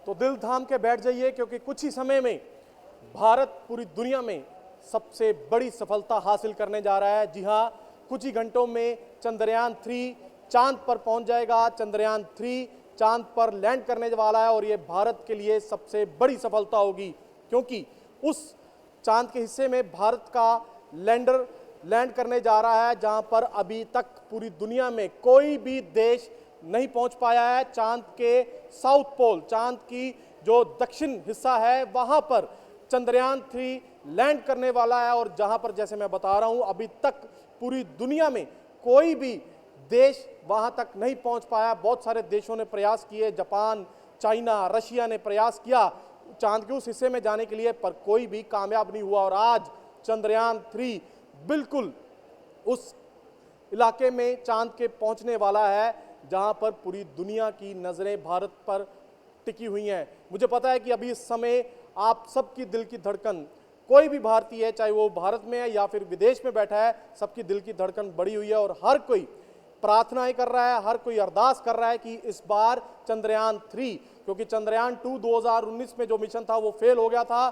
तो दिल थाम के बैठ जाइए, क्योंकि कुछ ही समय में भारत पूरी दुनिया में सबसे बड़ी सफलता हासिल करने जा रहा है। जी हां, कुछ ही घंटों में चंद्रयान 3 चांद पर पहुंच जाएगा। चंद्रयान 3 चांद पर लैंड करने वाला है और यह भारत के लिए सबसे बड़ी सफलता होगी, क्योंकि उस चांद के हिस्से में भारत का लैंडर लैंड करने जा रहा है जहां पर अभी तक पूरी दुनिया में कोई भी देश नहीं पहुंच पाया है। चांद के साउथ पोल, चांद की जो दक्षिण हिस्सा है, वहां पर चंद्रयान 3 लैंड करने वाला है और जहां पर, जैसे मैं बता रहा हूं, अभी तक पूरी दुनिया में कोई भी देश वहां तक नहीं पहुंच पाया। बहुत सारे देशों ने प्रयास किए, जापान, चाइना, रशिया ने प्रयास किया चांद के उस हिस्से में जाने के लिए, पर कोई भी कामयाब नहीं हुआ। और आज चंद्रयान 3 बिल्कुल उस इलाके में चांद के पहुंचने वाला है जहां पर पूरी दुनिया की नजरें भारत पर टिकी हुई हैं। मुझे पता है कि अभी इस समय आप सबकी दिल की धड़कन, कोई भी भारतीय है, चाहे वो भारत में है या फिर विदेश में बैठा है, सबकी दिल की धड़कन बढ़ी हुई है और हर कोई प्रार्थनाएं कर रहा है, हर कोई अरदास कर रहा है कि इस बार चंद्रयान 3, क्योंकि चंद्रयान 2 2019 में जो मिशन था वो फेल हो गया था,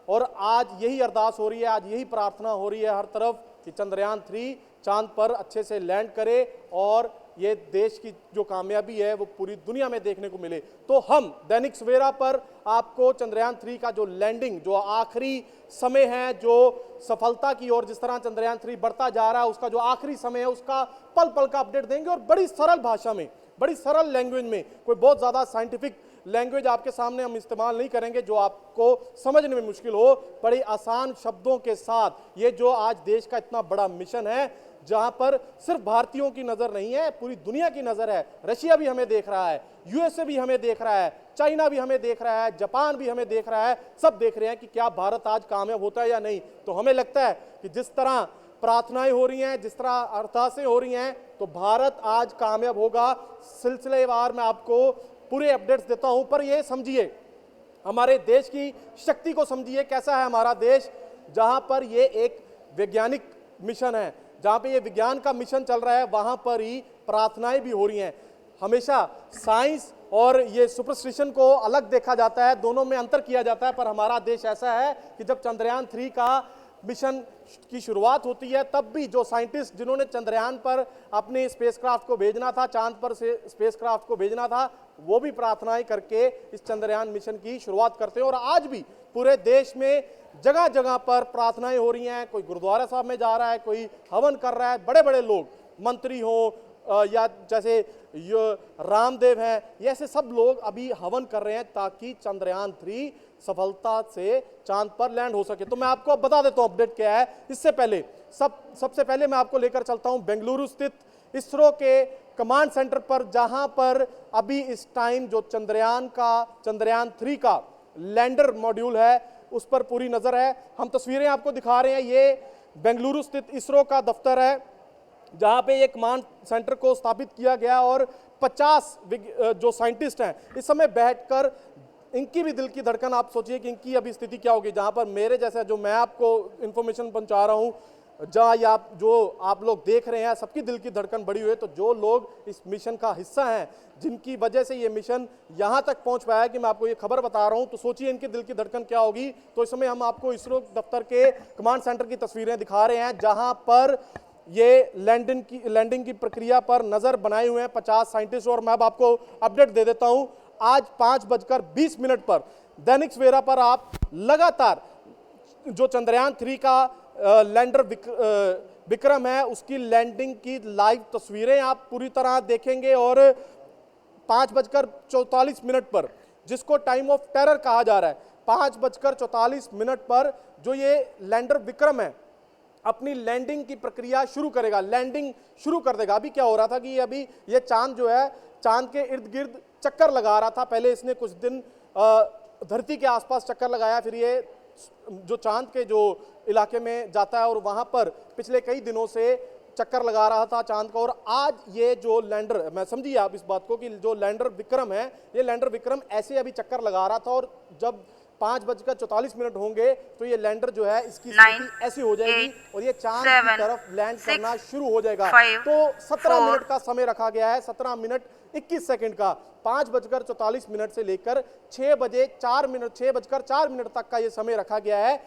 और आज यही अरदास हो रही है, आज यही प्रार्थना हो रही है हर तरफ कि चंद्रयान 3 चांद पर अच्छे से लैंड करे और ये देश की जो कामयाबी है वो पूरी दुनिया में देखने को मिले। तो हम दैनिक सवेरा पर आपको चंद्रयान 3 का जो लैंडिंग, जो आखिरी समय है, जो सफलता की ओर जिस तरह चंद्रयान 3 बढ़ता जा रहा है, उसका जो आखिरी समय है उसका पल पल का अपडेट देंगे और बड़ी सरल भाषा में, बड़ी सरल लैंग्वेज में, कोई बहुत ज्यादा साइंटिफिक लैंग्वेज आपके सामने हम इस्तेमाल नहीं करेंगे जो आपको समझने में मुश्किल हो। बड़ी आसान शब्दों के साथ ये जो आज देश का इतना बड़ा मिशन है, जहां पर सिर्फ भारतीयों की नजर नहीं है, पूरी दुनिया की नजर है। रशिया भी हमें देख रहा है, यूएसए भी हमें देख रहा है, चाइना भी हमें देख रहा है, जापान भी हमें देख रहा है, सब देख रहे हैं कि क्या भारत आज कामयाब होता है या नहीं। तो हमें लगता है कि जिस तरह प्रार्थनाएं हो रही हैं, जिस तरह अरदासें हो रही हैं, तो भारत आज कामयाब होगा। सिलसिलेवार मैं आपको पूरे अपडेट्स देता हूं, पर यह समझिए, हमारे देश की शक्ति को समझिए, कैसा है हमारा देश, जहां पर यह एक वैज्ञानिक मिशन है, जहां पे ये विज्ञान का मिशन चल रहा है, वहां पर ही प्रार्थनाएं भी हो रही हैं। हमेशा साइंस और ये सुपरस्टिशन को अलग देखा जाता है, दोनों में अंतर किया जाता है, पर हमारा देश ऐसा है कि जब चंद्रयान 3 का मिशन की शुरुआत होती है, तब भी जो साइंटिस्ट जिन्होंने चंद्रयान पर अपने स्पेसक्राफ्ट को भेजना था, चांद पर से स्पेसक्राफ्ट को भेजना था, वो भी प्रार्थनाएं करके इस चंद्रयान मिशन की शुरुआत करते हैं। और आज भी पूरे देश में जगह जगह पर प्रार्थनाएं हो रही हैं, कोई गुरुद्वारा साहब में जा रहा है, कोई हवन कर रहा है, बड़े बड़े लोग, मंत्री हो या जैसे रामदेव हैं, ये ऐसे सब लोग अभी हवन कर रहे हैं ताकि चंद्रयान 3 सफलता से चांद पर लैंड हो सके। तो मैं आपको अब बता देता हूं अपडेट क्या है। इससे पहले सबसे पहले मैं आपको लेकर चलता हूं बेंगलुरु स्थित इसरो के कमांड सेंटर पर, जहां पर अभी इस टाइम जो चंद्रयान 3 का लैंडर मॉड्यूल है उस पर पूरी नजर है। हम तस्वीरें आपको दिखा रहे हैं, ये बेंगलुरु स्थित इसरो का दफ्तर है, जहां पे ये कमांड सेंटर को स्थापित किया गया और 50 जो साइंटिस्ट हैं इस समय बैठकर, इनकी भी दिल की धड़कन, आप सोचिए कि इनकी अभी स्थिति क्या होगी, जहां पर मेरे जैसा जो मैं आपको इंफॉर्मेशन पहुंचा रहा हूं, जहां या जो आप लोग देख रहे हैं, सबकी दिल की धड़कन बढ़ी हुई है। तो जो लोग इस मिशन का हिस्सा हैं, जिनकी वजह से ये मिशन यहां तक पहुंच पाया कि मैं आपको ये खबर बता रहा हूं, तो सोचिए इनकी दिल की धड़कन क्या होगी। तो इस समय हम आपको इसरो दफ्तर के कमांड सेंटर की तस्वीरें दिखा रहे हैं, जहां पर ये लैंडिंग की प्रक्रिया पर नजर बनाए हुए हैं 50 साइंटिस्ट। और मैं अब आपको अपडेट दे देता हूं, आज 5:20 पर दैनिक सवेरा पर आप लगातार जो चंद्रयान 3 का लैंडर विक्रम है उसकी लैंडिंग की लाइव तस्वीरें आप पूरी तरह देखेंगे। और 5:44 पर, जिसको टाइम ऑफ टेरर कहा जा रहा है, 5:44 पर जो ये लैंडर विक्रम है अपनी लैंडिंग की प्रक्रिया शुरू करेगा, लैंडिंग शुरू कर देगा। अभी क्या हो रहा था कि अभी ये चांद जो है, चांद के इर्द गिर्द चक्कर लगा रहा था। पहले इसने कुछ दिन धरती के आसपास चक्कर लगाया, फिर ये जो चांद के जो इलाके में जाता है और वहां पर पिछले कई दिनों से चक्कर लगा रहा था चांद का। और आज ये जो लैंडर, मैं समझिए आप इस बात को कि जो लैंडर विक्रम है, ये लैंडर विक्रम ऐसे अभी चक्कर लगा रहा था और जब 5:44 होंगे तो ये लैंडर जो है इसकी स्थिति ऐसी हो जाएगी और ये चांद की तरफ लैंड करना शुरू हो जाएगा। तो 17 मिनट का समय रखा गया है, 17 मिनट 21 सेकंड का। 5:44 से लेकर 6:04 तक का ये समय रखा गया है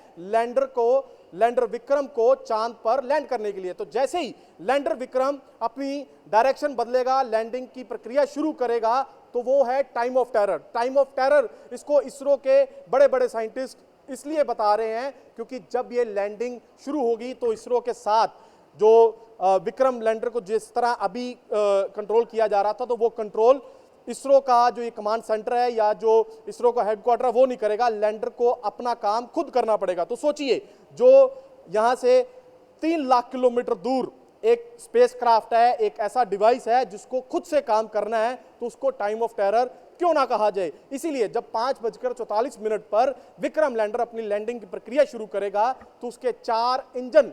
लैंडर विक्रम को चांद पर लैंड करने के लिए। तो जैसे ही लैंडर विक्रम अपनी डायरेक्शन बदलेगा, लैंडिंग की प्रक्रिया शुरू करेगा, तो वो है time of terror. Time of terror इसको इसरो के बड़े बड़े साइंटिस्ट इसलिए बता रहे हैं क्योंकि जब ये लैंडिंग शुरू होगी तो इसरो के साथ जो विक्रम लैंडर को जिस तरह अभी कंट्रोल किया जा रहा था, तो वो कंट्रोल इसरो का जो ये कमांड सेंटर है या जो इसरो का हेडक्वार्टर है वो नहीं करेगा, लैंडर को अपना काम खुद करना पड़ेगा। तो सोचिए, जो यहां से 3 लाख किलोमीटर दूर एक स्पेसक्राफ्ट है, एक ऐसा डिवाइस है जिसको खुद से काम करना है, तो उसको टाइम ऑफ टेरर क्यों ना कहा जाए। इसीलिए जब 5:44 पर विक्रम लैंडर अपनी लैंडिंग की प्रक्रिया शुरू करेगा तो उसके 4 इंजन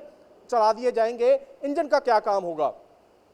चला दिए जाएंगे। इंजन का क्या काम होगा?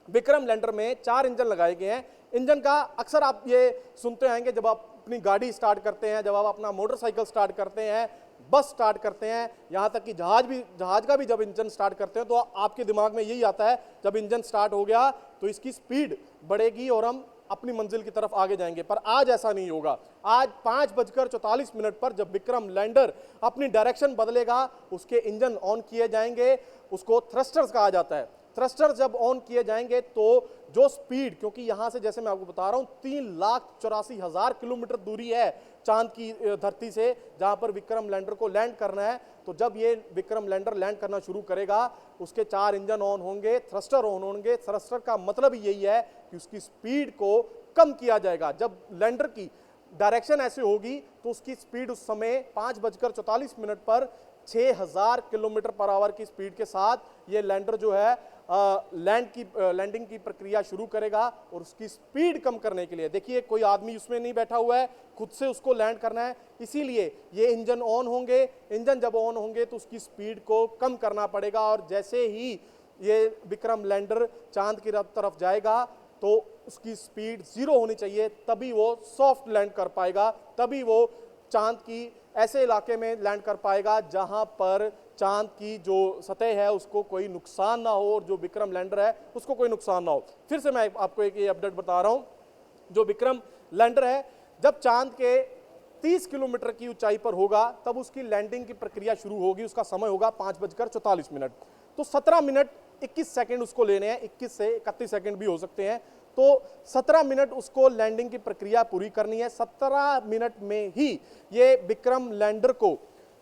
विक्रम लैंडर में 4 इंजन लगाए गए हैं। इंजन का अक्सर आप ये सुनते आएंगे जब आप अपनी गाड़ी स्टार्ट करते हैं, जब आप अपना मोटरसाइकिल स्टार्ट करते हैं, बस स्टार्ट करते हैं, यहाँ तक कि जहाज का भी जब इंजन स्टार्ट करते हैं तो आपके दिमाग में यही आता है, जब इंजन स्टार्ट हो गया तो इसकी स्पीड बढ़ेगी और हम अपनी मंजिल की तरफ आगे जाएंगे। पर आज ऐसा नहीं होगा। आज 5:44 पर जब विक्रम लैंडर अपनी डायरेक्शन बदलेगा, उसके इंजन ऑन किए जाएंगे, उसको थ्रस्टर्स कहा जाता है। थ्रस्टर जब ऑन किए जाएंगे तो जो स्पीड, क्योंकि यहां से जैसे मैं आपको बता रहा हूं 3,84,000 किलोमीटर दूरी है चांद की धरती से, जहां पर विक्रम लैंडर को लैंड करना है। तो जब ये विक्रम लैंडर लैंड करना शुरू करेगा, उसके 4 इंजन ऑन होंगे, थ्रस्टर ऑन होंगे। थ्रस्टर का मतलब यही है कि उसकी स्पीड को कम किया जाएगा। जब लैंडर की डायरेक्शन ऐसे होगी तो उसकी स्पीड उस समय 5:44 पर 6,000 किलोमीटर पर आवर की स्पीड के साथ ये लैंडर जो है लैंडिंग की प्रक्रिया शुरू करेगा। और उसकी स्पीड कम करने के लिए, देखिए कोई आदमी उसमें नहीं बैठा हुआ है, खुद से उसको लैंड करना है, इसीलिए ये इंजन ऑन होंगे। इंजन जब ऑन होंगे तो उसकी स्पीड को कम करना पड़ेगा और जैसे ही ये विक्रम लैंडर चांद की तरफ जाएगा तो उसकी स्पीड 0 होनी चाहिए, तभी वो सॉफ्ट लैंड कर पाएगा, तभी वो चांद की ऐसे इलाके में लैंड कर पाएगा जहां पर चांद की जो सतह है उसको कोई नुकसान ना हो और जो विक्रम लैंडर है उसको कोई नुकसान ना हो। फिर से मैं आपको एक अपडेट बता रहा हूं, जो विक्रम लैंडर है जब चांद के 30 किलोमीटर की ऊंचाई पर होगा तब उसकी लैंडिंग की प्रक्रिया शुरू होगी। उसका समय होगा 5:44। तो 17 मिनट 21 सेकंड उसको लेने हैं, 21 से 31 सेकंड भी हो सकते हैं। तो 17 मिनट उसको लैंडिंग की प्रक्रिया पूरी करनी है। 17 मिनट में ही ये विक्रम लैंडर को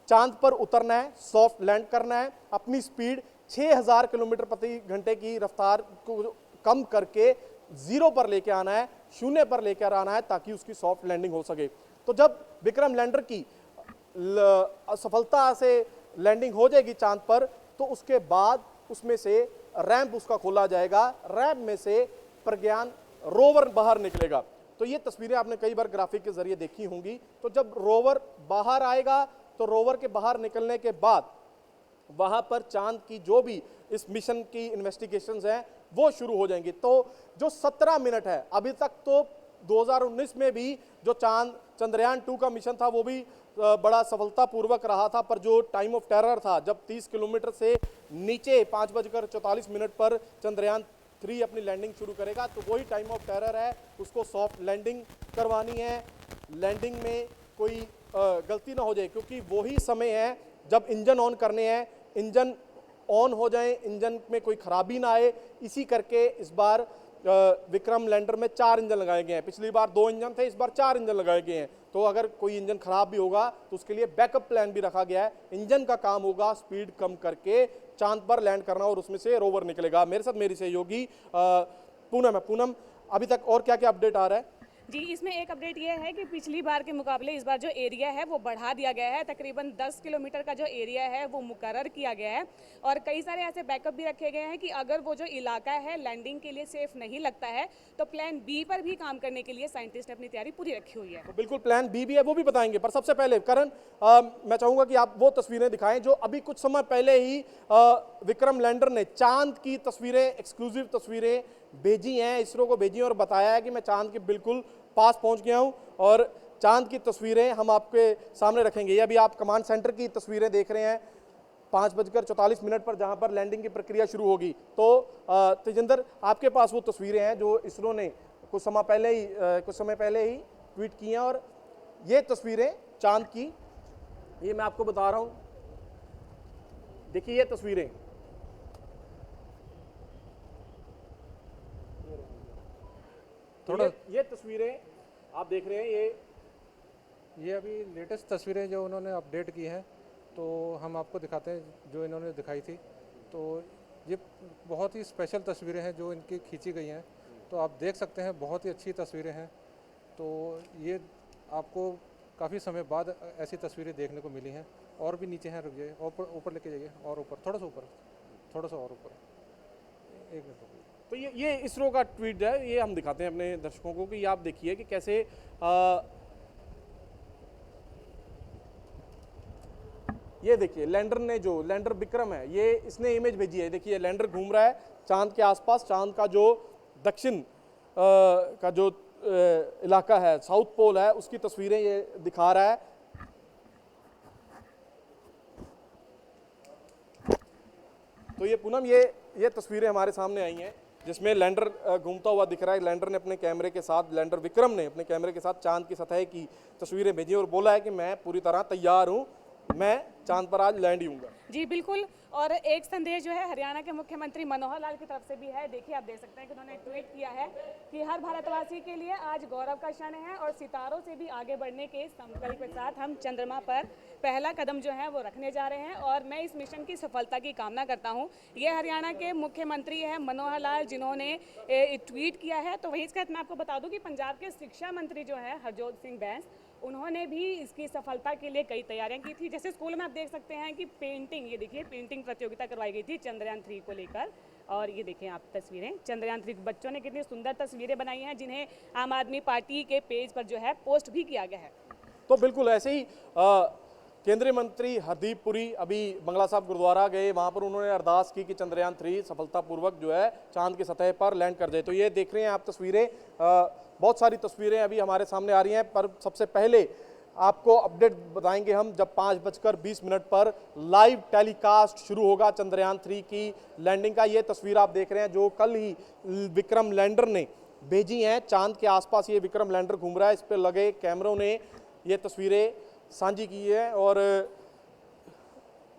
चांद पर उतरना है, सॉफ्ट लैंड करना है। अपनी स्पीड 6,000 किलोमीटर प्रति घंटे की रफ्तार को कम करके 0 पर लेके आना है, 0 पर लेकर आना है, ताकि उसकी सॉफ्ट लैंडिंग हो सके। तो जब विक्रम लैंडर की सफलता से लैंडिंग हो जाएगी चांद पर, तो उसके बाद उसमें से रैंप उसका खोला जाएगा, रैंप में से प्रज्ञान रोवर बाहर निकलेगा। तो ये तस्वीरें आपने कई बार ग्राफिक के जरिए देखी होंगी। तो जब रोवर बाहर आएगा तो रोवर के बाहर निकलने के बाद वहां पर चांद की जो भी इस मिशन की इन्वेस्टिगेशंस हैं वो शुरू हो जाएंगी। तो जो 17 मिनट है, अभी तक तो 2019 में भी जो चंद्रयान 2 का मिशन था वो भी बड़ा सफलतापूर्वक रहा था, पर जो टाइम ऑफ टेरर था, जब 30 किलोमीटर से नीचे 5:44 पर चंद्रयान 3 अपनी लैंडिंग शुरू करेगा, तो वही टाइम ऑफ टेरर है। उसको सॉफ्ट लैंडिंग करवानी है, लैंडिंग में कोई गलती ना हो जाए, क्योंकि वही समय है जब इंजन ऑन करने हैं, इंजन ऑन हो जाए, इंजन में कोई खराबी ना आए। इसी करके इस बार विक्रम लैंडर में 4 इंजन लगाए गए हैं। पिछली बार 2 इंजन थे, इस बार 4 इंजन लगाए गए हैं। तो अगर कोई इंजन खराब भी होगा तो उसके लिए बैकअप प्लान भी रखा गया है। इंजन का काम होगा स्पीड कम करके चांद पर लैंड करना और उसमें से रोवर निकलेगा। मेरे साथ मेरी सहयोगी पूनम है। पूनम, अभी तक और क्या क्या अपडेट आ रहा है? जी, इसमें एक अपडेट ये है कि पिछली बार के मुकाबले इस बार जो एरिया है वो बढ़ा दिया गया है। तकरीबन 10 किलोमीटर का जो एरिया है वो मुकर्रर किया गया है और कई सारे ऐसे बैकअप भी रखे गए हैं कि अगर वो जो इलाका है लैंडिंग के लिए सेफ नहीं लगता है तो प्लान बी पर भी काम करने के लिए साइंटिस्ट ने अपनी तैयारी पूरी रखी हुई है। तो बिल्कुल प्लान बी भी है, वो भी बताएंगे। पर सबसे पहले करण, मैं चाहूंगा कि आप वो तस्वीरें दिखाएं जो अभी कुछ समय पहले ही विक्रम लैंडर ने चांद की तस्वीरें, एक्सक्लूसिव तस्वीरें भेजी हैं, इसरो को भेजी हैं और बताया है कि मैं चांद के बिल्कुल पास पहुंच गया हूं और चांद की तस्वीरें हम आपके सामने रखेंगे। ये अभी आप कमांड सेंटर की तस्वीरें देख रहे हैं 5:44 पर, जहां पर लैंडिंग की प्रक्रिया शुरू होगी। तो तेजिंदर, आपके पास वो तस्वीरें हैं जो इसरो ने कुछ समय पहले ही ट्वीट की हैं, और ये तस्वीरें चांद की, ये मैं आपको बता रहा हूं, देखिए ये तस्वीरें, थोड़ा ये तस्वीरें आप देख रहे हैं, ये अभी लेटेस्ट तस्वीरें जो उन्होंने अपडेट की हैं, तो हम आपको दिखाते हैं जो इन्होंने दिखाई थी। तो ये बहुत ही स्पेशल तस्वीरें हैं जो इनकी खींची गई हैं, तो आप देख सकते हैं बहुत ही अच्छी तस्वीरें हैं। तो ये आपको काफ़ी समय बाद ऐसी तस्वीरें देखने को मिली हैं। और भी नीचे हैं, रुक जाइए, ऊपर लेके जाइए, और ऊपर थोड़ा सा ऊपर, थोड़ा सा और ऊपर, एक मिनट रुकिए। तो ये इसरो का ट्वीट है, ये हम दिखाते हैं अपने दर्शकों को कि आप देखिए कि कैसे ये देखिए लैंडर विक्रम है, ये इसने इमेज भेजी है। देखिए लैंडर घूम रहा है चांद के आसपास, चांद का जो दक्षिण का जो इलाका है, साउथ पोल है, उसकी तस्वीरें ये दिखा रहा है। तो ये पूनम, ये तस्वीरें हमारे सामने आई हैं जिसमें लैंडर घूमता हुआ दिख रहा है। लैंडर ने अपने कैमरे के साथ, लैंडर विक्रम ने अपने कैमरे के साथ चांद की सतह की तस्वीरें भेजी और बोला है कि मैं पूरी तरह तैयार हूं, मैं चांद पर आज लैंड ही हूँगा। जी बिल्कुल। और एक संदेश जो है हरियाणा के मुख्यमंत्री मनोहर लाल की तरफ से भी है। देखिए आप देख सकते हैं कि उन्होंने ट्वीट किया है कि हर भारतवासी के लिए आज गौरव का क्षण है और सितारों से भी आगे बढ़ने के संकल्प के साथ हम चंद्रमा पर पहला कदम जो है वो रखने जा रहे हैं और मैं इस मिशन की सफलता की कामना करता हूं। ये हरियाणा के मुख्यमंत्री हैं मनोहर लाल, जिन्होंने ट्वीट किया है। तो वहीं इसके साथ मैं आपको बता दूं कि पंजाब के शिक्षा मंत्री जो है हरजोत सिंह बैंस, उन्होंने भी इसकी सफलता के लिए कई तैयारियां की थी। जैसे स्कूल में आप देख सकते हैं कि पेंटिंग, ये देखिए पेंटिंग प्रतियोगिता करवाई गई थी चंद्रयान 3 को लेकर। और ये देखें आप तस्वीरें चंद्रयान 3, बच्चों ने कितनी सुंदर तस्वीरें बनाई हैं जिन्हें आम आदमी पार्टी के पेज पर जो है पोस्ट भी किया गया है। तो बिल्कुल ऐसे ही केंद्रीय मंत्री हरदीप पुरी अभी बंगला साहब गुरुद्वारा गए, वहां पर उन्होंने अरदास की कि चंद्रयान 3 सफलतापूर्वक जो है चांद की सतह पर लैंड कर जाए। तो ये देख रहे हैं आप तस्वीरें, बहुत सारी तस्वीरें अभी हमारे सामने आ रही हैं, पर सबसे पहले आपको अपडेट बताएंगे हम जब 5:20 पर लाइव टेलीकास्ट शुरू होगा चंद्रयान 3 की लैंडिंग का। ये तस्वीर आप देख रहे हैं जो कल ही विक्रम लैंडर ने भेजी हैं चांद के आसपास। ये विक्रम लैंडर घूम रहा है, इस पर लगे कैमरों ने ये तस्वीरें साझी की है और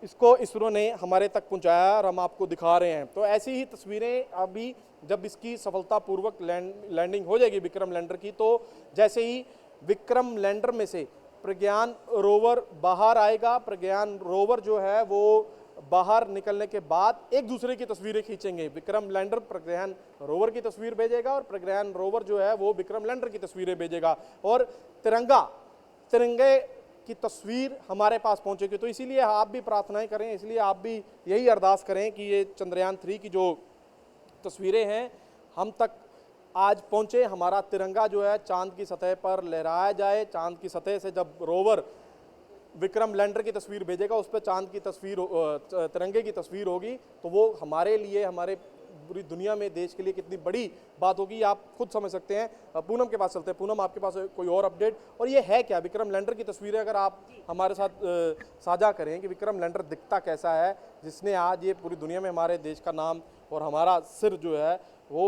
इसको इसरो ने हमारे तक पहुंचाया और हम आपको दिखा रहे हैं। तो ऐसी ही तस्वीरें अभी जब इसकी सफलतापूर्वक लैंडिंग हो जाएगी विक्रम लैंडर की, तो जैसे ही विक्रम लैंडर में से प्रज्ञान रोवर बाहर आएगा, प्रज्ञान रोवर जो है वो बाहर निकलने के बाद एक दूसरे की तस्वीरें खींचेंगे। विक्रम लैंडर प्रज्ञान रोवर की तस्वीर भेजेगा और प्रज्ञान रोवर जो है वो विक्रम लैंडर की तस्वीरें भेजेगा और तिरंगे की तस्वीर हमारे पास पहुंचेगी। तो इसीलिए आप भी प्रार्थनाएं करें, इसलिए आप भी यही अरदास करें कि ये चंद्रयान 3 की जो तस्वीरें हैं हम तक आज पहुंचे, हमारा तिरंगा जो है चांद की सतह पर लहराया जाए। चांद की सतह से जब रोवर विक्रम लैंडर की तस्वीर भेजेगा उस पर चांद की तस्वीर, तिरंगे की तस्वीर होगी, तो वो हमारे लिए, हमारे पूरी दुनिया में, देश के लिए कितनी बड़ी बात होगी आप खुद समझ सकते हैं। पूनम के पास चलते हैं। पूनम, आपके पास कोई और अपडेट? और ये है क्या विक्रम लैंडर की तस्वीरें अगर आप हमारे साथ साझा करें कि विक्रम लैंडर दिखता कैसा है, जिसने आज ये पूरी दुनिया में हमारे देश का नाम और हमारा सिर जो है वो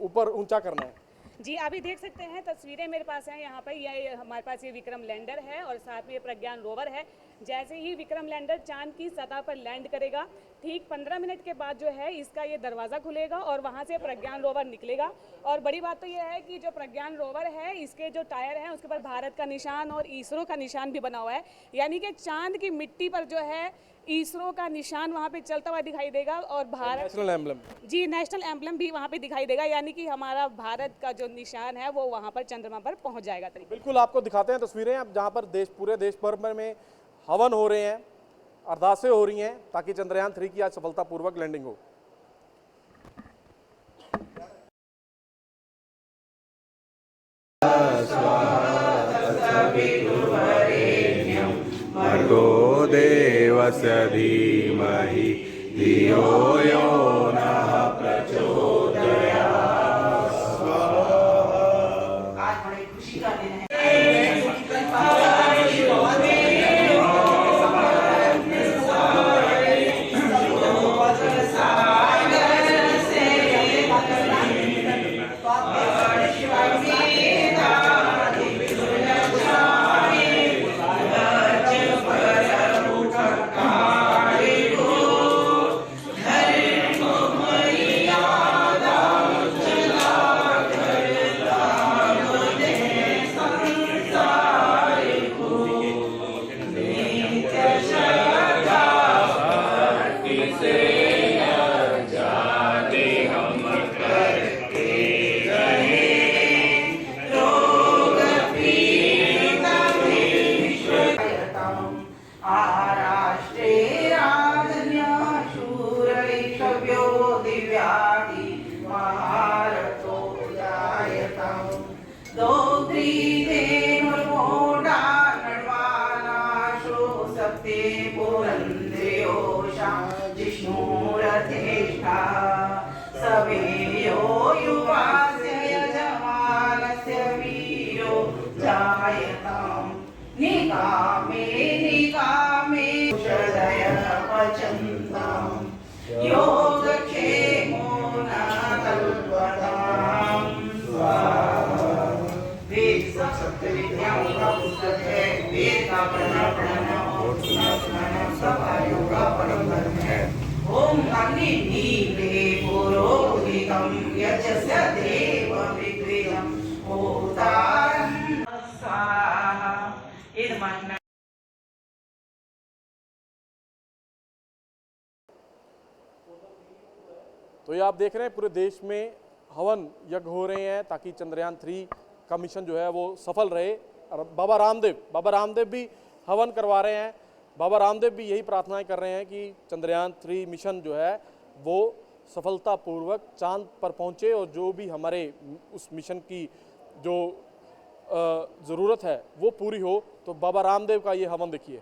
ऊपर ऊंचा करना है। जी अभी देख सकते हैं तस्वीरें मेरे पास हैं यहाँ पर, ये हमारे पास ये विक्रम लैंडर है और साथ में ये प्रज्ञान रोवर है। जैसे ही विक्रम लैंडर चांद की सतह पर लैंड करेगा, ठीक 15 मिनट के बाद जो है इसका ये दरवाज़ा खुलेगा और वहाँ से प्रज्ञान रोवर निकलेगा। और बड़ी बात तो ये है कि जो प्रज्ञान रोवर है, इसके जो टायर हैं उसके ऊपर भारत का निशान और इसरो का निशान भी बना हुआ है, यानी कि चांद की मिट्टी पर जो है इसरो का निशान वहाँ पे चलता हुआ दिखाई देगा और भारत नेशनल एम्बलम, जी नेशनल एम्बलम भी वहाँ पे दिखाई देगा, यानी कि हमारा भारत का जो निशान है वो वहाँ पर चंद्रमा पर पहुँच जाएगा। बिल्कुल आपको दिखाते हैं तस्वीरें अब जहाँ पर पूरे देश भर में हवन हो रहे हैं, अरदासें हो रही हैं ताकि चंद्रयान 3 की आज सफलतापूर्वक लैंडिंग हो। भर्गो देवस्य धीमहि धियो यो नः प्रचोदयात्। आज बड़ी खुशी का दिन है। आराष्ट्रे राजन्यशूरैषव्यो दिव्याति महारथो जायताम् दौत्रीधेनुर्मोढा नड्वानाशो सप्ते पुरन्द्रयोषा जिष्णुरथेष्ठा सवेयो युवास्य यजमानस्य वीरो जायताम् निकामे निकामे हृदय पचन्ताम् योगक्षेमो न कल्पताम् स्वाहा वेद सप्तविद्यां का पुस्तक है वेद का प्रणव सभा योगा परम धर्म है ओम अग्नि नीले पुरोहितं यजस्य देव ऋग्वेदं होतारं स्वाहा इदमग्न। तो ये आप देख रहे हैं पूरे देश में हवन यज्ञ हो रहे हैं ताकि चंद्रयान 3 का मिशन जो है वो सफल रहे। और बाबा रामदेव भी हवन करवा रहे हैं। बाबा रामदेव भी यही प्रार्थनाएं कर रहे हैं कि चंद्रयान 3 मिशन जो है वो सफलतापूर्वक चांद पर पहुंचे और जो भी हमारे उस मिशन की जो ज़रूरत है वो पूरी हो। तो बाबा रामदेव का ये हवन देखिए।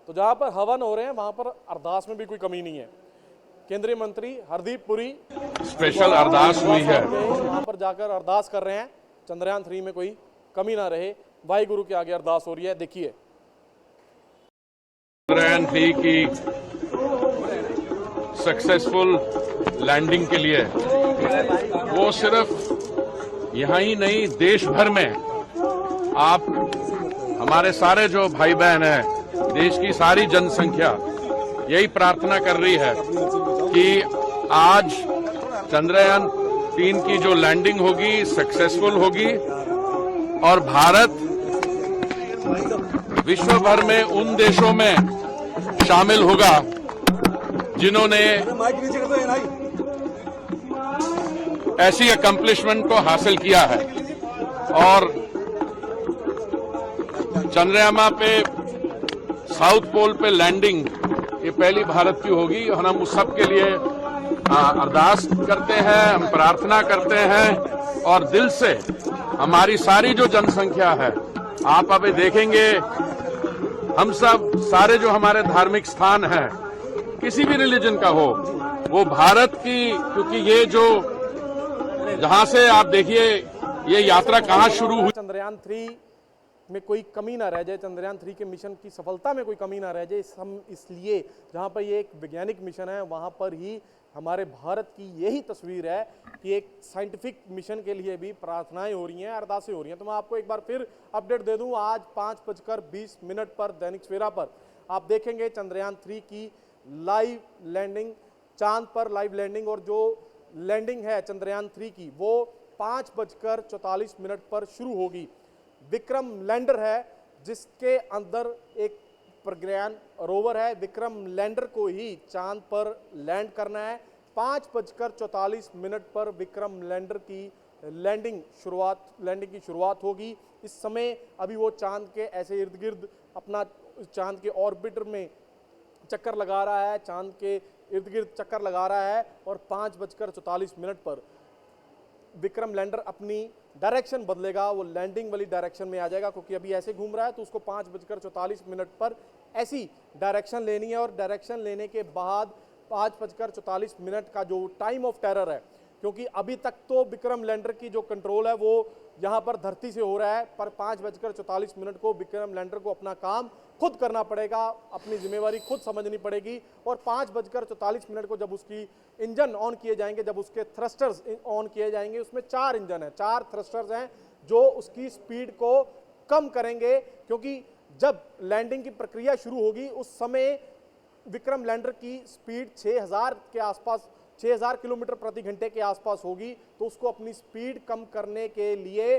तो जहाँ पर हवन हो रहे हैं वहाँ पर अरदास में भी कोई कमी नहीं है। केंद्रीय मंत्री हरदीप पुरी स्पेशल अरदास हुई है। वहाँ पर जाकर अरदास कर रहे हैं चंद्रयान 3 में कोई कमी ना रहे। वाहिगुरु के आगे अरदास हो रही है, देखिए। चंद्रयान 3 की सक्सेसफुल लैंडिंग के लिए वो सिर्फ यहाँ ही नहीं देश भर में आप हमारे सारे जो भाई बहन हैं, देश की सारी जनसंख्या यही प्रार्थना कर रही है कि आज चंद्रयान 3 की जो लैंडिंग होगी सक्सेसफुल होगी और भारत विश्व भर में उन देशों में शामिल होगा जिन्होंने ऐसी अकम्पलिशमेंट को हासिल किया है। और चंद्रमा पे साउथ पोल पे लैंडिंग ये पहली भारत की होगी और हम उस सब के लिए अरदास करते हैं, हम प्रार्थना करते हैं और दिल से हमारी सारी जो जनसंख्या है, आप अभी देखेंगे हम सब सारे जो हमारे धार्मिक स्थान हैं, किसी भी रिलीजन का हो, वो भारत की, क्योंकि ये जो जहां से आप देखिए ये यात्रा कहाँ शुरू हुई। चंद्रयान 3 में कोई कमी ना रह जाए, चंद्रयान 3 के मिशन की सफलता में कोई कमी ना रह जाए, हम इसलिए जहां पर ये एक वैज्ञानिक मिशन है वहां पर ही हमारे भारत की यही तस्वीर है कि एक साइंटिफिक मिशन के लिए भी प्रार्थनाएं हो रही हैं, अरदासें हो रही हैं। तो मैं आपको एक बार फिर अपडेट दे दूं, आज 5:20 पर दैनिक सवेरा पर आप देखेंगे चंद्रयान 3 की लाइव लैंडिंग, चांद पर लाइव लैंडिंग। और जो लैंडिंग है चंद्रयान 3 की वो 5:44 पर शुरू होगी। विक्रम लैंडर है जिसके अंदर एक प्रज्ञान रोवर है। विक्रम लैंडर को ही चांद पर लैंड करना है। 5:44 पर विक्रम लैंडर की लैंडिंग की शुरुआत होगी। इस समय अभी वो चांद के ऐसे इर्द गिर्द अपना चांद के ऑर्बिटर में चक्कर लगा रहा है, चांद के इर्द गिर्द चक्कर लगा रहा है और 5:44 पर विक्रम लैंडर अपनी डायरेक्शन बदलेगा, वो लैंडिंग वाली डायरेक्शन में आ जाएगा, क्योंकि अभी ऐसे घूम रहा है तो उसको 5:44 पर ऐसी डायरेक्शन लेनी है और डायरेक्शन लेने के बाद 5:44 का जो टाइम ऑफ टेरर है, क्योंकि अभी तक तो विक्रम लैंडर की जो कंट्रोल है वो यहाँ पर धरती से हो रहा है, पर 5:44 को विक्रम लैंडर को अपना काम खुद करना पड़ेगा, अपनी जिम्मेवारी खुद समझनी पड़ेगी। और 5:44 को जब उसकी इंजन ऑन किए जाएंगे, जब उसके थ्रस्टर्स ऑन किए जाएंगे, उसमें 4 इंजन हैं, 4 थ्रस्टर्स हैं जो उसकी स्पीड को कम करेंगे, क्योंकि जब लैंडिंग की प्रक्रिया शुरू होगी उस समय विक्रम लैंडर की स्पीड 6000 किलोमीटर प्रति घंटे के आसपास होगी, तो उसको अपनी स्पीड कम करने के लिए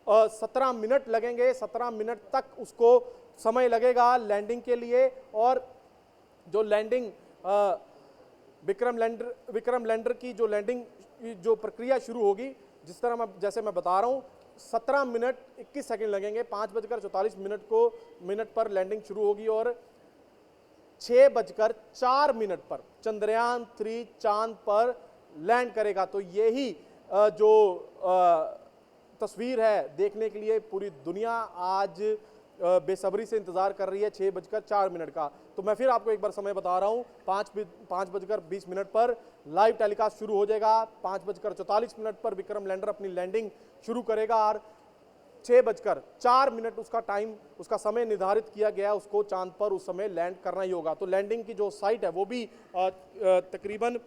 17 मिनट लगेंगे। 17 मिनट तक उसको समय लगेगा लैंडिंग के लिए। और जो लैंडिंग विक्रम लैंडर की जो लैंडिंग जो प्रक्रिया शुरू होगी, जैसे मैं बता रहा हूँ, 17 मिनट 21 सेकंड लगेंगे। 5:44 पर लैंडिंग शुरू होगी और 6:04 पर चंद्रयान 3 चांद पर लैंड करेगा। तो यही जो तस्वीर है देखने के लिए पूरी दुनिया आज बेसब्री से इंतजार कर रही है 6:04 का। तो मैं फिर आपको एक बार समय बता रहा हूँ, 5:20 पर लाइव टेलीकास्ट शुरू हो जाएगा। 5:44 पर विक्रम लैंडर अपनी लैंडिंग शुरू करेगा और 6:04 उसका टाइम, उसका समय निर्धारित किया गया, उसको चांद पर उस समय लैंड करना ही होगा। तो लैंडिंग की जो साइट है वो भी तकरीबन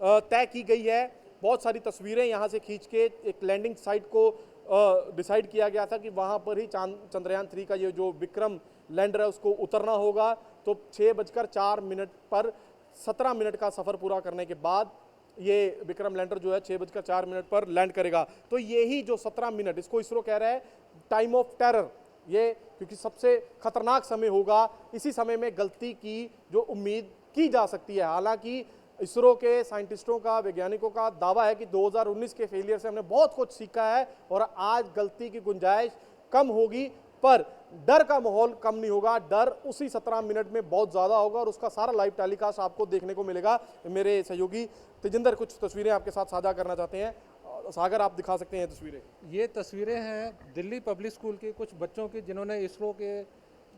तय की गई है। बहुत सारी तस्वीरें यहाँ से खींच के एक लैंडिंग साइट को डिसाइड किया गया था कि वहाँ पर ही चंद्रयान 3 का ये जो विक्रम लैंडर है उसको उतरना होगा। तो 6:04 पर 17 मिनट का सफ़र पूरा करने के बाद ये विक्रम लैंडर जो है 6:04 पर लैंड करेगा। तो यही जो 17 मिनट, इसको इसरो कह रहा है टाइम ऑफ टेरर, ये क्योंकि सबसे खतरनाक समय होगा, इसी समय में गलती की जो उम्मीद की जा सकती है। हालांकि इसरो के साइंटिस्टों का, वैज्ञानिकों का दावा है कि 2019 के फेलियर से हमने बहुत कुछ सीखा है और आज गलती की गुंजाइश कम होगी, पर डर का माहौल कम नहीं होगा। डर उसी 17 मिनट में बहुत ज़्यादा होगा और उसका सारा लाइव टेलीकास्ट आपको देखने को मिलेगा। मेरे सहयोगी तेजिंदर कुछ तस्वीरें आपके साथ साझा करना चाहते हैं। सागर, आप दिखा सकते हैं तस्वीरें। ये तस्वीरें हैं दिल्ली पब्लिक स्कूल के कुछ बच्चों की, जिन्होंने इसरो के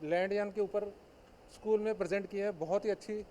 लैंडयान के ऊपर स्कूल में प्रेजेंट किया है। बहुत ही अच्छी,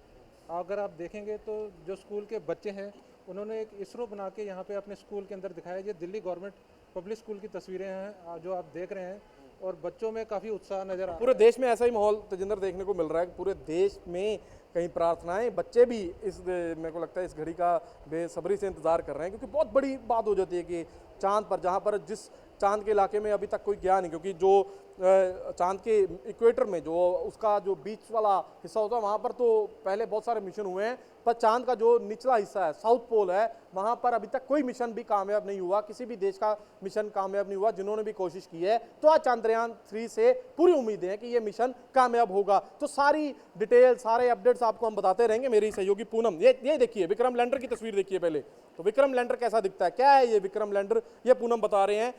अगर आप देखेंगे तो जो स्कूल के बच्चे हैं उन्होंने एक इसरो बना के यहाँ पे अपने स्कूल के अंदर दिखाया। ये दिल्ली गवर्नमेंट पब्लिक स्कूल की तस्वीरें हैं जो आप देख रहे हैं और बच्चों में काफ़ी उत्साह नज़र आ रहा है। पूरे देश में ऐसा ही माहौल तेजिंदर देखने को मिल रहा है कि पूरे देश में कहीं प्रार्थनाएं, बच्चे भी मेरे को लगता है इस घड़ी का बेसब्री से इंतजार कर रहे हैं, क्योंकि बहुत बड़ी बात हो जाती है कि चांद पर, जहाँ पर जिस चांद के इलाके में अभी तक कोई गया नहीं, क्योंकि जो चांद के इक्वेटर में जो उसका जो बीच वाला हिस्सा होता है वहाँ पर तो पहले बहुत सारे मिशन हुए हैं, पर चांद का जो निचला हिस्सा है, साउथ पोल है, वहाँ पर अभी तक कोई मिशन भी कामयाब नहीं हुआ, किसी भी देश का मिशन कामयाब नहीं हुआ जिन्होंने भी कोशिश की है। तो आज चंद्रयान 3 से पूरी उम्मीदें हैं कि ये मिशन कामयाब होगा। तो सारी डिटेल, सारे अपडेट्स आपको हम बताते रहेंगे। मेरी सहयोगी पूनम, ये देखिए विक्रम लैंडर की तस्वीर देखिए पहले। तो विक्रम लैंडर कैसा दिखता है, क्या है ये विक्रम लैंडर, ये पूनम बता रहे हैं,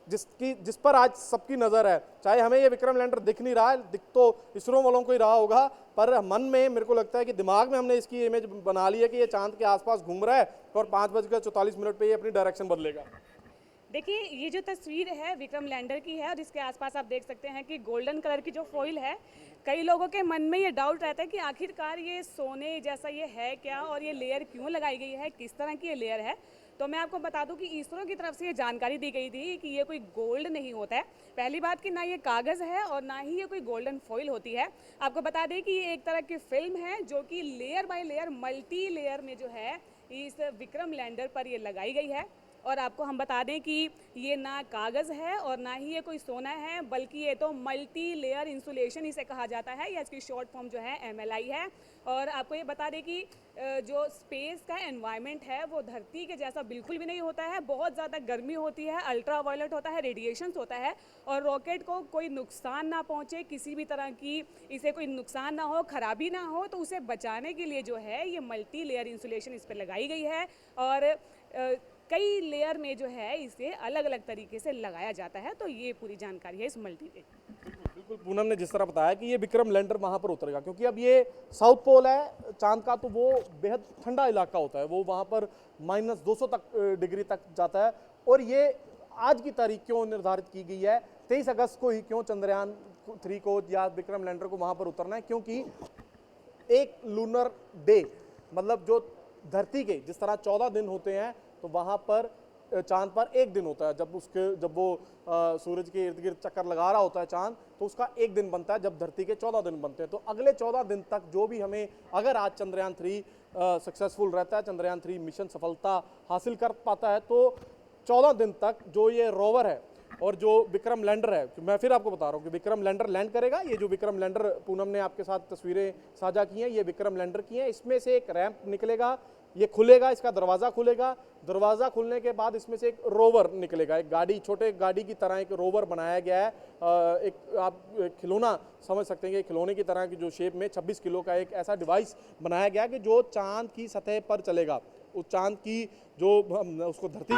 जिस पर आज सबकी नज़र है। चाहे हमें ये विक्रम लैंडर दिख नहीं रहा है, दिख तो इसरो वालों को ही रहा होगा, पर मन में मेरे को लगता है कि दिमाग में हमने इसकी इमेज बना ली है कि ये चांद के आसपास घूम रहा है और 5:44 पे ये अपनी डायरेक्शन बदलेगा। देखिए, ये जो तस्वीर है विक्रम लैंडर की है और इसके आसपास आप देख सकते हैं कि गोल्डन कलर की जो फॉइल है, कई लोगों के मन में ये डाउट रहता है कि आखिरकार ये सोने जैसा ये है क्या और ये लेयर क्यों लगाई गई है, किस तरह की ये लेयर है। तो मैं आपको बता दूं कि इसरो की तरफ से ये जानकारी दी गई थी कि ये कोई गोल्ड नहीं होता है। पहली बात कि ना ये कागज़ है और ना ही ये कोई गोल्डन फॉइल होती है। आपको बता दें कि ये एक तरह की फिल्म है जो कि layer by layer, multi layer में जो है इस विक्रम लैंडर पर ये लगाई गई है। और आपको हम बता दें कि ये ना कागज़ है और ना ही ये कोई सोना है, बल्कि ये तो मल्टी लेयर इंसुलेशन इसे कहा जाता है, या इसकी शॉर्ट फॉर्म जो है MLI है। और आपको ये बता दें कि जो स्पेस का एनवायरनमेंट है वो धरती के जैसा बिल्कुल भी नहीं होता है। बहुत ज़्यादा गर्मी होती है, अल्ट्रा वायलेट होता है, रेडिएशंस होता है, और रॉकेट को कोई नुकसान ना पहुंचे, किसी भी तरह की इसे कोई नुकसान ना हो, खराबी ना हो, तो उसे बचाने के लिए जो है ये मल्टी लेयर इंसुलेशन इस पर लगाई गई है। और कई लेयर में जो है इसे अलग अलग तरीके से लगाया जाता है। तो ये पूरी जानकारी है इस मल्टी लेयर। बिल्कुल, पूनम ने जिस तरह बताया कि ये विक्रम लैंडर वहाँ पर उतरेगा, क्योंकि अब ये साउथ पोल है चांद का, तो वो बेहद ठंडा इलाका होता है, वो वहाँ पर -200 डिग्री तक जाता है। और ये आज की तारीख क्यों निर्धारित की गई है, 23 अगस्त को ही क्यों चंद्रयान 3 को या विक्रम लैंडर को वहाँ पर उतरना है, क्योंकि एक लूनर डे, मतलब जो धरती के जिस तरह 14 दिन होते हैं, तो वहाँ पर चांद पर एक दिन होता है। जब वो सूरज के इर्द गिर्द चक्कर लगा रहा होता है चांद, तो उसका एक दिन बनता है, जब धरती के 14 दिन बनते हैं। तो अगले 14 दिन तक जो भी हमें, अगर आज चंद्रयान 3 सक्सेसफुल रहता है, चंद्रयान 3 मिशन सफलता हासिल कर पाता है, तो 14 दिन तक जो ये रोवर है और जो विक्रम लैंडर है, मैं फिर आपको बता रहा हूँ कि विक्रम लैंडर लैंड करेगा। ये जो विक्रम लैंडर पूनम ने आपके साथ तस्वीरें साझा की हैं, ये विक्रम लैंडर की हैं। इसमें से एक रैंप निकलेगा, ये खुलेगा, इसका दरवाज़ा खुलेगा। दरवाज़ा खुलने के बाद इसमें से एक रोवर निकलेगा, एक गाड़ी, छोटे गाड़ी की तरह एक रोवर बनाया गया है। एक आप खिलौना समझ सकते हैं कि खिलौने की तरह की जो शेप में 26 किलो का एक ऐसा डिवाइस बनाया गया कि जो चांद की सतह पर चलेगा। उस चांद की जो उसको धरती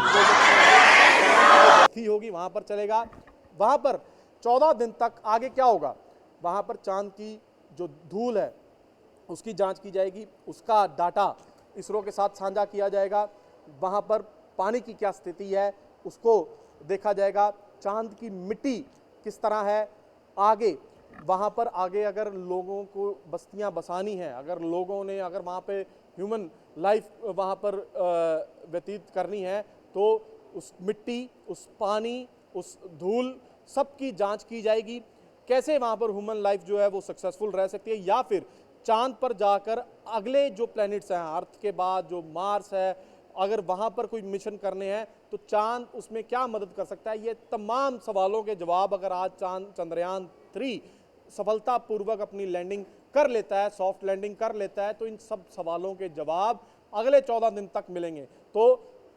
धरती होगी वहाँ पर चलेगा। वहाँ पर 14 दिन तक आगे क्या होगा, वहाँ पर चांद की जो धूल है उसकी जांच की जाएगी, उसका डाटा इसरो के साथ साझा किया जाएगा। वहाँ पर पानी की क्या स्थिति है उसको देखा जाएगा, चांद की मिट्टी किस तरह है। आगे वहाँ पर अगर लोगों को बस्तियाँ बसानी हैं, अगर वहाँ पे ह्यूमन लाइफ वहाँ पर व्यतीत करनी है, तो उस मिट्टी, उस पानी, उस धूल सब की जांच की जाएगी। कैसे वहाँ पर ह्यूमन लाइफ जो है वो सक्सेसफुल रह सकती है, या फिर चांद पर जाकर अगले जो प्लैनेट्स हैं, अर्थ के बाद जो मार्स है, अगर वहाँ पर कोई मिशन करने हैं तो चांद उसमें क्या मदद कर सकता है। ये तमाम सवालों के जवाब अगर आज चंद्रयान 3 सफलतापूर्वक अपनी लैंडिंग कर लेता है, सॉफ्ट लैंडिंग कर लेता है, तो इन सब सवालों के जवाब अगले 14 दिन तक मिलेंगे। तो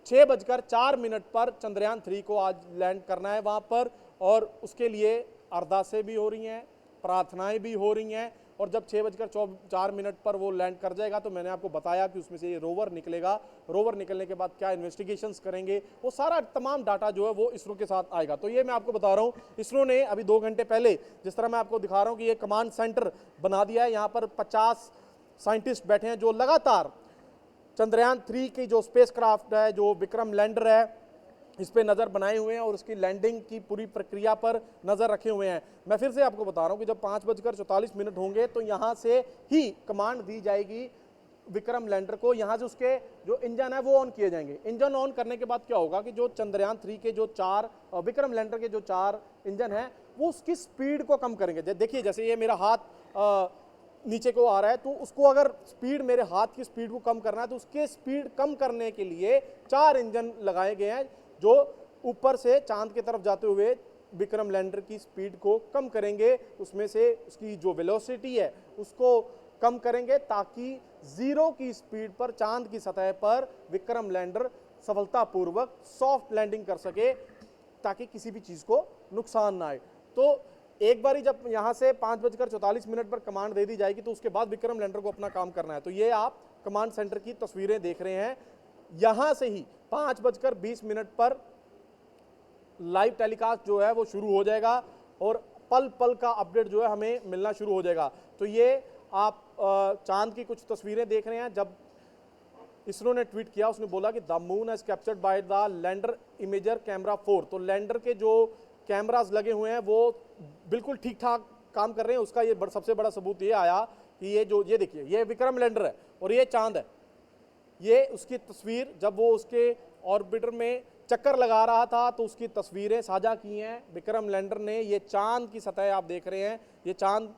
6:04 पर चंद्रयान 3 को आज लैंड करना है वहाँ पर, और उसके लिए अरदासें भी हो रही हैं, प्रार्थनाएं भी हो रही हैं। और जब 6:04 पर वो लैंड कर जाएगा, तो मैंने आपको बताया कि उसमें से ये रोवर निकलेगा। रोवर निकलने के बाद क्या इन्वेस्टिगेशंस करेंगे, वो सारा तमाम डाटा जो है वो इसरो के साथ आएगा। तो ये मैं आपको बता रहा हूँ, इसरो ने अभी 2 घंटे पहले, जिस तरह मैं आपको दिखा रहा हूँ कि ये कमांड सेंटर बना दिया है। यहाँ पर 50 साइंटिस्ट बैठे हैं जो लगातार चंद्रयान 3 की जो स्पेस क्राफ्ट है, जो विक्रम लैंडर है, इस पे नज़र बनाए हुए हैं और उसकी लैंडिंग की पूरी प्रक्रिया पर नज़र रखे हुए हैं। मैं फिर से आपको बता रहा हूं कि जब 5:44 होंगे तो यहाँ से ही कमांड दी जाएगी विक्रम लैंडर को। यहाँ से उसके जो इंजन है वो ऑन किए जाएंगे। इंजन ऑन करने के बाद क्या होगा कि जो चंद्रयान 3 के जो 4 विक्रम लैंडर के जो 4 इंजन हैं वो उसकी स्पीड को कम करेंगे। देखिए, जैसे ये मेरा हाथ नीचे को आ रहा है, तो उसको अगर स्पीड, मेरे हाथ की स्पीड को कम करना है, तो उसके स्पीड कम करने के लिए 4 इंजन लगाए गए हैं जो ऊपर से चांद की तरफ जाते हुए विक्रम लैंडर की स्पीड को कम करेंगे। उसमें से उसकी जो वेलोसिटी है उसको कम करेंगे, ताकि 0 की स्पीड पर चांद की सतह पर विक्रम लैंडर सफलतापूर्वक सॉफ्ट लैंडिंग कर सके, ताकि किसी भी चीज़ को नुकसान ना आए। तो एक बारी जब यहाँ से 5:44 पर कमांड दे दी जाएगी, तो उसके बाद विक्रम लैंडर को अपना काम करना है। तो ये आप कमांड सेंटर की तस्वीरें देख रहे हैं। यहाँ से ही 5:20 पर लाइव टेलीकास्ट जो है वो शुरू हो जाएगा और पल पल का अपडेट जो है हमें मिलना शुरू हो जाएगा। तो ये आप चांद की कुछ तस्वीरें देख रहे हैं। जब इसरो ने ट्वीट किया, उसने बोला कि the moon has captured by the lander imager camera 4। तो लैंडर के जो कैमरास लगे हुए हैं वो बिल्कुल ठीक ठाक काम कर रहे हैं। उसका ये सबसे बड़ा सबूत ये आया कि ये देखिए, ये विक्रम लैंडर है और ये चांद है। ये उसकी तस्वीर, जब वो उसके ऑर्बिटर में चक्कर लगा रहा था तो उसकी तस्वीरें साझा की हैं विक्रम लैंडर ने। ये चांद की सतह आप देख रहे हैं, ये चांद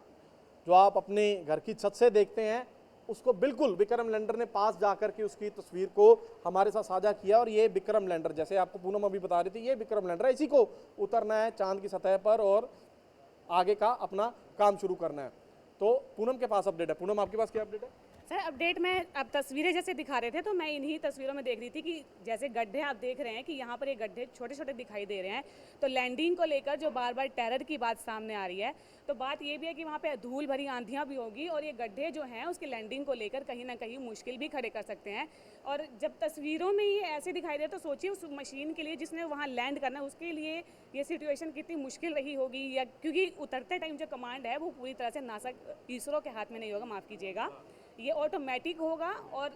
जो आप अपने घर की छत से देखते हैं, उसको बिल्कुल विक्रम लैंडर ने पास जाकर के उसकी तस्वीर को हमारे साथ साझा किया। और ये विक्रम लैंडर, जैसे आपको पूनम अभी बता रही थी, ये विक्रम लैंडर है, इसी को उतरना है चांद की सतह पर और आगे का अपना काम शुरू करना है। तो पूनम के पास अपडेट है। पूनम, आपके पास क्या अपडेट है? सर अपडेट में अब तस्वीरें जैसे दिखा रहे थे तो मैं इन्हीं तस्वीरों में देख रही थी कि जैसे गड्ढे आप देख रहे हैं कि यहाँ पर ये गड्ढे छोटे छोटे दिखाई दे रहे हैं। तो लैंडिंग को लेकर जो बार बार टेरर की बात सामने आ रही है, तो बात ये भी है कि वहाँ पे धूल भरी आंधियाँ भी होगी और ये गड्ढे जो हैं उसकी लैंडिंग को लेकर कहीं ना कहीं मुश्किल भी खड़े कर सकते हैं। और जब तस्वीरों में ये ऐसे दिखाई दे तो सोचिए उस मशीन के लिए जिसने वहाँ लैंड करना है उसके लिए ये सिचुएशन कितनी मुश्किल रही होगी। या क्योंकि उतरते टाइम जो कमांड है वो पूरी तरह से नासा इसरो के हाथ में नहीं होगा, माफ़ कीजिएगा, ये ऑटोमेटिक होगा। और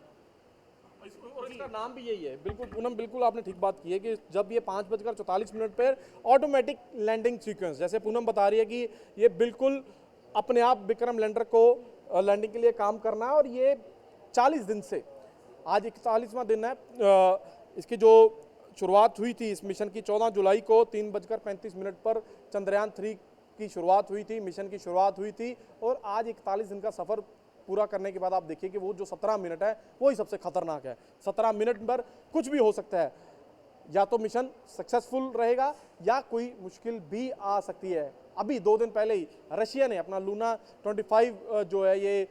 इसका नाम भी यही है। बिल्कुल पूनम, बिल्कुल आपने ठीक बात की है कि जब ये 5:44 पर ऑटोमेटिक लैंडिंग सीक्वेंस, जैसे पूनम बता रही है कि ये बिल्कुल अपने आप विक्रम लैंडर को लैंडिंग के लिए काम करना है। और ये 40 दिन से, आज 41वां दिन है, इसकी जो शुरुआत हुई थी इस मिशन की 14 जुलाई को 3:35 पर चंद्रयान 3 की शुरुआत हुई थी, मिशन की शुरुआत हुई थी। और आज 41 दिन का सफ़र पूरा करने के बाद आप देखिए कि वो जो 17 मिनट है वही सबसे खतरनाक है। 17 मिनट पर कुछ भी हो सकता है, या तो मिशन सक्सेसफुल रहेगा या कोई मुश्किल भी आ सकती है। अभी 2 दिन पहले ही रशिया ने अपना लूना 25 जो है ये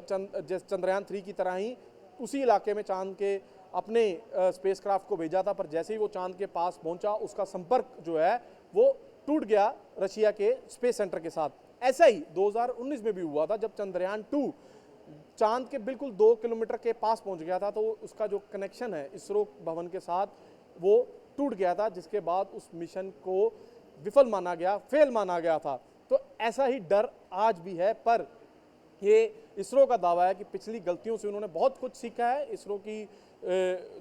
चंद्रयान 3 की तरह ही उसी इलाके में चांद के अपने स्पेसक्राफ्ट को भेजा था, पर जैसे ही वो चांद के पास पहुंचा उसका संपर्क जो है वो टूट गया रशिया के स्पेस सेंटर के साथ। ऐसा ही 2019 में भी हुआ था जब चंद्रयान 2 चांद के बिल्कुल 2 किलोमीटर के पास पहुंच गया था, तो उसका जो कनेक्शन है इसरो भवन के साथ वो टूट गया था, जिसके बाद उस मिशन को विफल माना गया, फेल माना गया था। तो ऐसा ही डर आज भी है, पर ये इसरो का दावा है कि पिछली गलतियों से उन्होंने बहुत कुछ सीखा है। इसरो की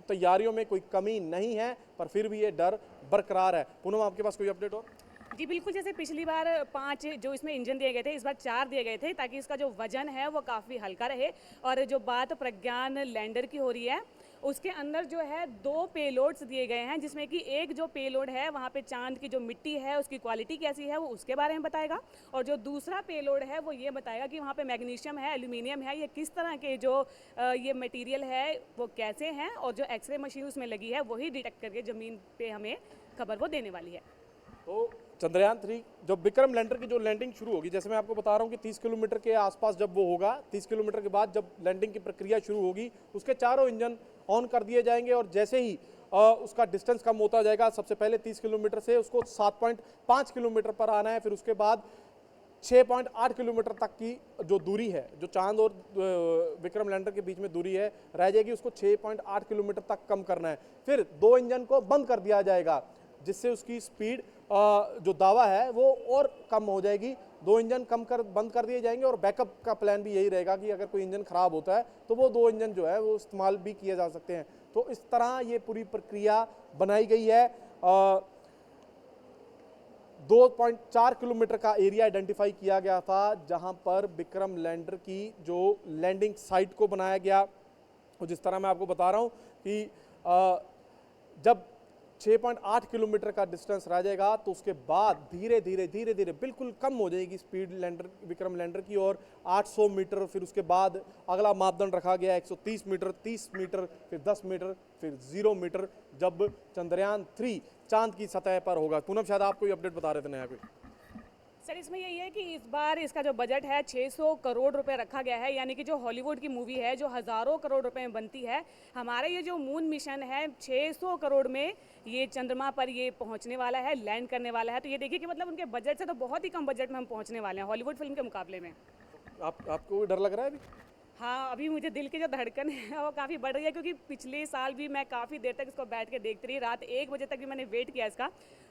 तैयारियों में कोई कमी नहीं है, पर फिर भी ये डर बरकरार है। पूनम, आपके पास कोई अपडेट और? जी बिल्कुल, जैसे पिछली बार 5 जो इसमें इंजन दिए गए थे, इस बार 4 दिए गए थे ताकि इसका जो वजन है वो काफ़ी हल्का रहे। और जो बात प्रज्ञान लैंडर की हो रही है उसके अंदर जो है 2 पेलोड्स दिए गए हैं, जिसमें कि एक जो पेलोड है वहाँ पे चांद की जो मिट्टी है उसकी क्वालिटी कैसी है वो उसके बारे में बताएगा, और जो दूसरा पेलोड है वो ये बताएगा कि वहाँ पे मैग्नीशियम है, एल्यूमिनियम है, ये किस तरह के जो ये मटेरियल है वो कैसे हैं, और जो एक्सरे मशीन उसमें लगी है वही डिटेक्ट करके ज़मीन पे हमें खबर वो देने वाली है। तो चंद्रयान 3 जब विक्रम लैंडर की जो लैंडिंग शुरू होगी, जैसे मैं आपको बता रहा हूँ कि 30 किलोमीटर के आसपास जब वो होगा, 30 किलोमीटर के बाद जब लैंडिंग की प्रक्रिया शुरू होगी उसके चारों इंजन ऑन कर दिए जाएंगे। और जैसे ही उसका डिस्टेंस कम होता जाएगा, सबसे पहले 30 किलोमीटर से उसको 7.5 किलोमीटर पर आना है, फिर उसके बाद 6.8 किलोमीटर तक की जो दूरी है, जो चांद और विक्रम लैंडर के बीच में दूरी है रह जाएगी, उसको 6.8 किलोमीटर तक कम करना है। फिर 2 इंजन को बंद कर दिया जाएगा, जिससे उसकी स्पीड जो दावा है वो और कम हो जाएगी। 2 इंजन बंद कर दिए जाएंगे, और बैकअप का प्लान भी यही रहेगा कि अगर कोई इंजन खराब होता है तो वो 2 इंजन जो है वो इस्तेमाल भी किए जा सकते हैं। तो इस तरह ये पूरी प्रक्रिया बनाई गई है। 2.4 किलोमीटर का एरिया आइडेंटिफाई किया गया था जहां पर विक्रम लैंडर की जो लैंडिंग साइट को बनाया गया। और जिस तरह मैं आपको बता रहा हूं कि जब 6.8 किलोमीटर का डिस्टेंस रह जाएगा तो उसके बाद धीरे धीरे बिल्कुल कम हो जाएगी स्पीड विक्रम लैंडर की, और 800 मीटर, फिर उसके बाद अगला मापदंड रखा गया 130 मीटर, 30 मीटर, फिर 10 मीटर, फिर 0 मीटर, जब चंद्रयान 3 चांद की सतह पर होगा। पूनम, शायद आप कोई अपडेट बता रहे थे नया कोई? सर इसमें यही है कि इस बार इसका जो बजट है 600 करोड़ रुपए रखा गया है, यानी कि जो हॉलीवुड की मूवी है जो हज़ारों करोड़ रुपए में बनती है, हमारा ये जो मून मिशन है 600 करोड़ में ये चंद्रमा पर ये पहुंचने वाला है, लैंड करने वाला है। तो ये देखिए कि मतलब उनके बजट से तो बहुत ही कम बजट में हम पहुंचने वाले हैं हॉलीवुड फिल्म के मुकाबले में। आपको डर लग रहा है अभी? हाँ, अभी मुझे दिल की जो धड़कन है वो काफ़ी बढ़ रही है, क्योंकि पिछले साल भी मैं काफ़ी देर तक इसको बैठ के देखती रही, रात 1 बजे तक भी मैंने वेट किया इसका।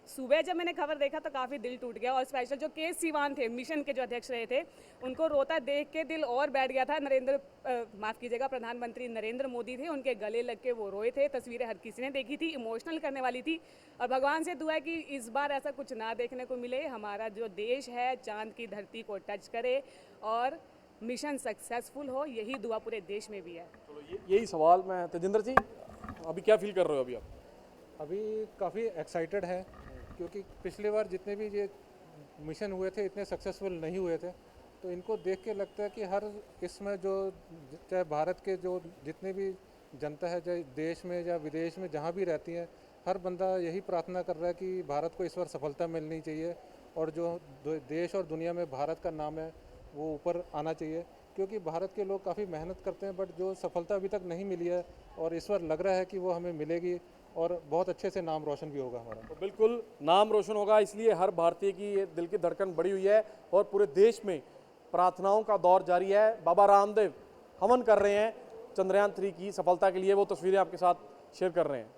सुबह जब मैंने खबर देखा तो काफ़ी दिल टूट गया, और स्पेशल जो के सिवान थे, मिशन के जो अध्यक्ष रहे थे, उनको रोता देख के दिल और बैठ गया था। माफ़ कीजिएगा, प्रधानमंत्री नरेंद्र मोदी थे, उनके गले लग के वो रोए थे। तस्वीरें हर किसी ने देखी थी, इमोशनल करने वाली थी, और भगवान से दुआ है कि इस बार ऐसा कुछ ना देखने को मिले, हमारा जो देश है चांद की धरती को टच करे और मिशन सक्सेसफुल हो, यही दुआ पूरे देश में भी है। चलो यही सवाल मैं, तेजिंदर जी अभी क्या फील कर रहे हो अभी आप? अभी काफ़ी एक्साइटेड है, क्योंकि पिछली बार जितने भी ये मिशन हुए थे इतने सक्सेसफुल नहीं हुए थे। तो इनको देख के लगता है कि हर इसमें जो चाहे भारत के जो जितने भी जनता है, चाहे देश में या विदेश में जहाँ भी रहती है, हर बंदा यही प्रार्थना कर रहा है कि भारत को इस बार सफलता मिलनी चाहिए और जो देश और दुनिया में भारत का नाम है वो ऊपर आना चाहिए, क्योंकि भारत के लोग काफ़ी मेहनत करते हैं, बट जो सफलता अभी तक नहीं मिली है और इस बार लग रहा है कि वो हमें मिलेगी और बहुत अच्छे से नाम रोशन भी होगा हमारा। तो बिल्कुल नाम रोशन होगा, इसलिए हर भारतीय की ये दिल की धड़कन बढ़ी हुई है और पूरे देश में प्रार्थनाओं का दौर जारी है। बाबा रामदेव हवन कर रहे हैं चंद्रयान 3 की सफलता के लिए, वो तस्वीरें आपके साथ शेयर कर रहे हैं।